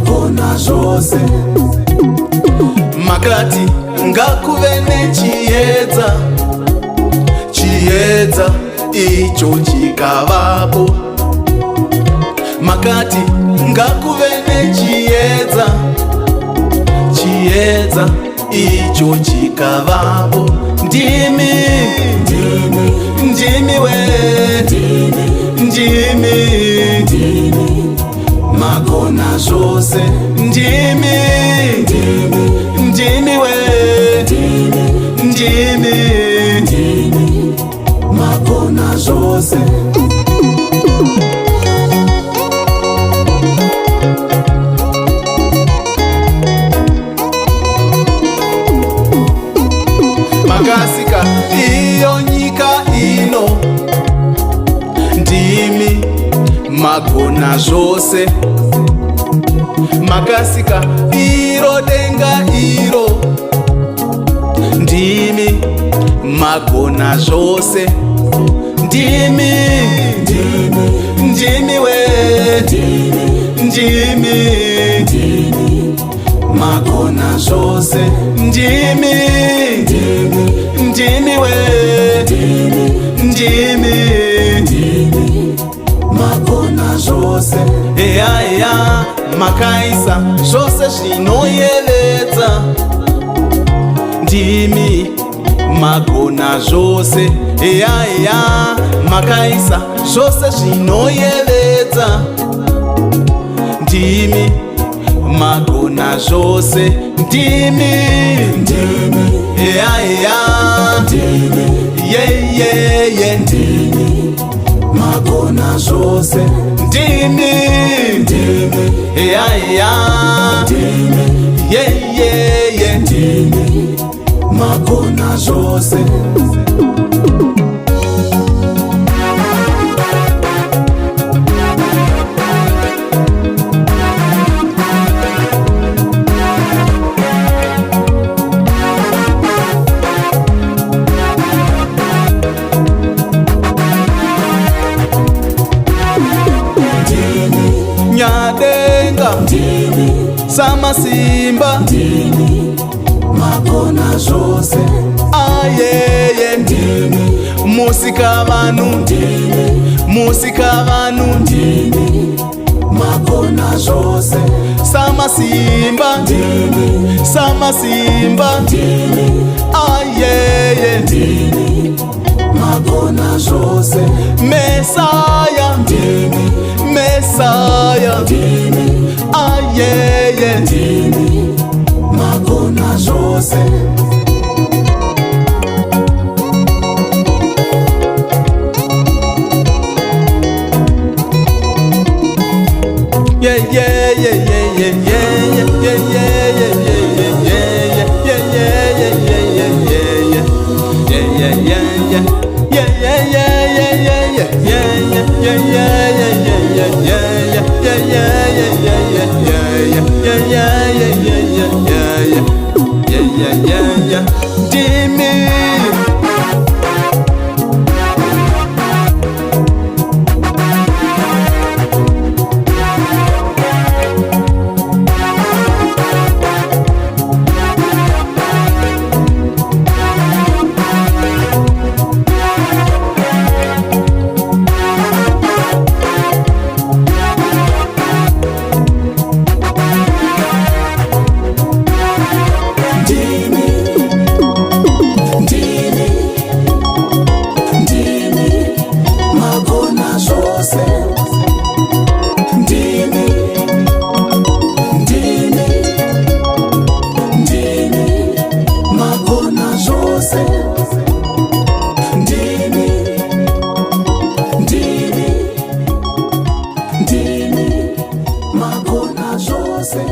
magona zvose. Makati ngakuve nechiedza, chiedza icho chikavapo. Makati ngakuve nechiedza, chiedza icho chikavapo. Ndimi, ndimi, ndimi we, ndimi, ndimi, magona zvose. Ndimi, ndimi, ndimi we, ndimi, ndimi, magona zvose. Makasika iyo nyika ino, ndimi magona zvose. Makasika iro denga iro, ndimi magona zvose. Ndimi, ndimi, ndimi we, ndimi, ndimi, magona zvose. Ndimi, ndimi, ndimi we, ndimi, ndimi, magona zvose. Eya eya, makaisa zvose zvinoyevedza. Ndimi magona zvose. Eya eya, makaisa zvose zvinoyevedza. Ndimi magona zvose. Ndimi, ndimi, eya eya, ndimi, ye ye ye, ndimi magona zvose. Ndimi, ndimi, eya eya, ndimi, ye ye ye, ndimi magona zvose. Nyadenga, ndimi, samasimba, ndimi, magona zvose. Ayeye, ndimi, musikavanu, ndimi, musikavanu, ndimi, magona zvose. Samasimba, ndimi, samasimba, ndimi, ayeye, ndimi, magona zvose. Mesaya, ndimi, Mesaya, ndimi, ayeye, ndimi, magona zvose. Yeah yeah yeah yeah yeah yeah yeah yeah yeah yeah yeah. Ndimi. Magona Jose.